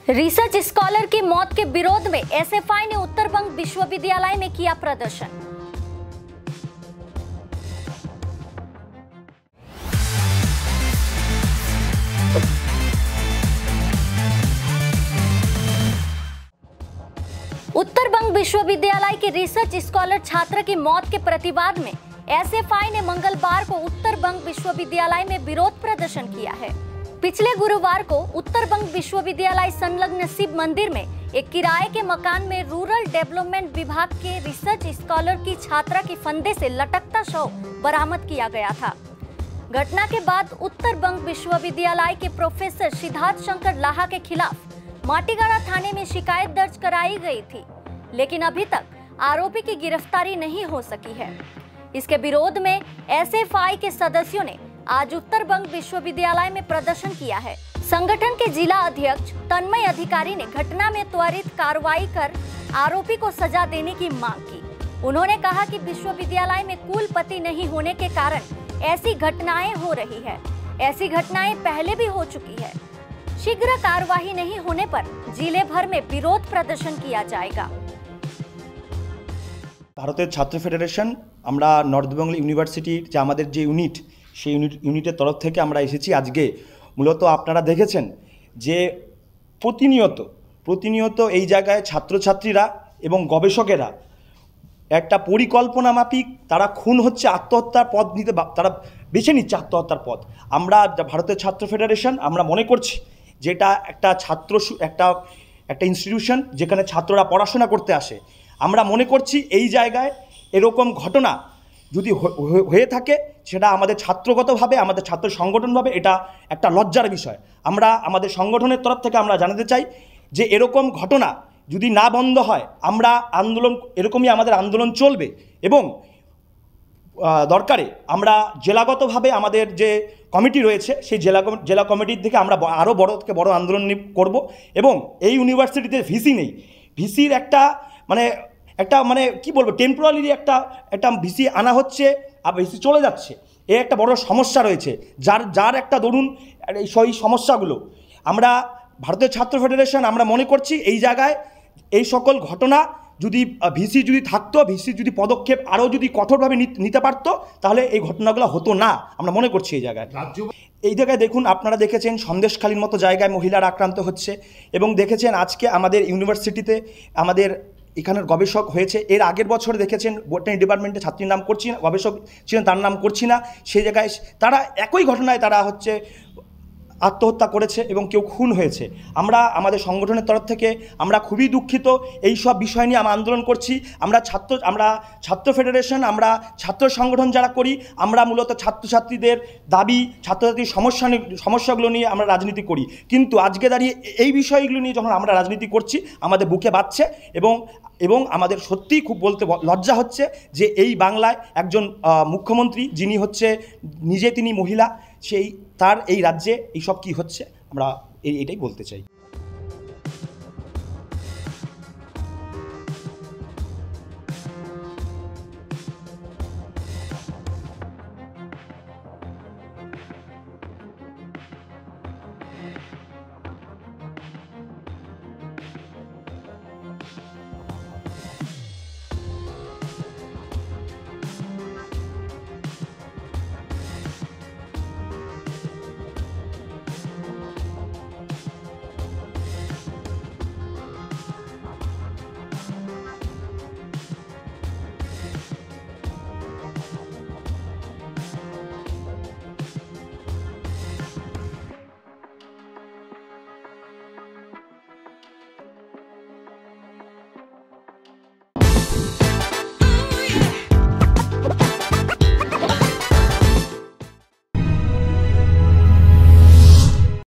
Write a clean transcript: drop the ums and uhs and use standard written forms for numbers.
Research scholar की मौत के विरोध में एसएफआई ने उत्तर बंग विश्वविद्यालय में किया प्रदर्शन। उत्तर बंग विश्वविद्यालय के रिसर्च स्कॉलर छात्र की मौत के प्रतिवाद में एसएफआई ने मंगलवार को उत्तर बंग विश्वविद्यालय में विरोध प्रदर्शन किया है। पिछले गुरुवार को उत्तर बंग विश्वविद्यालय संलग्न शिव मंदिर में एक किराए के मकान में रूरल डेवलपमेंट विभाग के रिसर्च स्कॉलर की छात्रा के फंदे से लटकता शव बरामद किया गया था। घटना के बाद उत्तर बंग विश्वविद्यालय के प्रोफेसर सिद्धार्थ शंकर लाहा के खिलाफ माटीगाड़ा थाने में शिकायत दर्ज कराई गई थी, लेकिन अभी तक आरोपी की गिरफ्तारी नहीं हो सकी है। इसके विरोध में एसएफआई के सदस्यों ने आज उत्तर बंग विश्वविद्यालय में प्रदर्शन किया है। संगठन के जिला अध्यक्ष तन्मय अधिकारी ने घटना में त्वरित कार्रवाई कर आरोपी को सजा देने की मांग की। उन्होंने कहा कि विश्वविद्यालय में कुलपति नहीं होने के कारण ऐसी घटनाएं हो रही है। ऐसी घटनाएं पहले भी हो चुकी है। शीघ्र कार्यवाही नहीं होने पर जिले भर में विरोध प्रदर्शन किया जाएगा। भारतीय छात्र फेडरेशन আমরা নর্থ বেঙ্গল ইউনিভার্সিটির যে আমাদের যে ইউনিট সেই ইউনিটের তরফ থেকে আমরা এসেছি। আজকে মূলত আপনারা দেখেছেন যে প্রতিনিয়ত এই জায়গায় ছাত্রছাত্রীরা এবং গবেষকেরা একটা পরিকল্পনা মাফিক তারা খুন হচ্ছে, আত্মহত্যার পথ নিতে তারা বেছে নিচ্ছে আত্মহত্যার পথ। আমরা ভারতীয় ছাত্র ফেডারেশন আমরা মনে করছি যেটা একটা একটা ইনস্টিটিউশন যেখানে ছাত্ররা পড়াশোনা করতে আসে। আমরা মনে করছি এই জায়গায় এরকম ঘটনা যদি হয়ে থাকে সেটা আমাদের ছাত্রগতভাবে আমাদের ছাত্র সংগঠনভাবে এটা একটা লজ্জার বিষয়। আমরা আমাদের সংগঠনের তরফ থেকে আমরা জানাতে চাই যে এরকম ঘটনা যদি না বন্ধ হয় আমরা আন্দোলন এরকমই আমাদের আন্দোলন চলবে এবং দরকারে আমরা জেলাগতভাবে আমাদের যে কমিটি রয়েছে সেই জেলা কমিটির থেকে আমরা আরও বড় থেকে বড় আন্দোলন করব। এবং এই ইউনিভার্সিটিতে ভিসি নেই, ভিসির একটা মানে কি বলবো টেম্পোরারি একটা ভিসি আনা হচ্ছে আর ভিসি চলে যাচ্ছে, এ একটা বড় সমস্যা রয়েছে যার একটা দরুন সেই সমস্যাগুলো আমরা ভারতীয় ছাত্র ফেডারেশন আমরা মনে করছি এই জায়গায় এই সকল ঘটনা যদি ভিসি যদি থাকতো, ভিসি যদি পদক্ষেপ আরও যদি কঠোরভাবে নিতে পারতো তাহলে এই ঘটনাগুলো হতো না আমরা মনে করছি। এই জায়গায় দেখুন আপনারা দেখেছেন সন্দেশখালীর মতো জায়গায় মহিলারা আক্রান্ত হচ্ছে এবং দেখেছেন আজকে আমাদের ইউনিভার্সিটিতে আমাদের এখানের গবেষক হয়েছে। এর আগের বছর দেখেছেন বোটানি ডিপার্টমেন্টে ছাত্রীর নাম করছি না, গবেষক ছিলেন তার নাম করছি না, সেই জায়গায় তারা একই ঘটনায় তারা আত্মহত্যা করেছে এবং কেউ খুন হয়েছে। আমরা আমাদের সংগঠনের তরফ থেকে আমরা খুবই দুঃখিত। এই সব বিষয় নিয়ে আমরা আন্দোলন করছি। আমরা ছাত্র ফেডারেশন আমরা ছাত্র সংগঠন যারা করি আমরা মূলত ছাত্রছাত্রীদের দাবি ছাত্রছাত্রীর সমস্যাগুলো নিয়ে আমরা রাজনীতি করি, কিন্তু আজকে দাঁড়িয়ে এই বিষয়গুলো নিয়ে যখন আমরা রাজনীতি করছি আমাদের বুকে বাজছে এবং আমাদের সত্যিই খুব বলতে লজ্জা হচ্ছে যে এই বাংলায় একজন মুখ্যমন্ত্রী যিনি তিনি মহিলা তার এই রাজ্যে এইসব কি হচ্ছে আমরা এটাই বলতে চাই।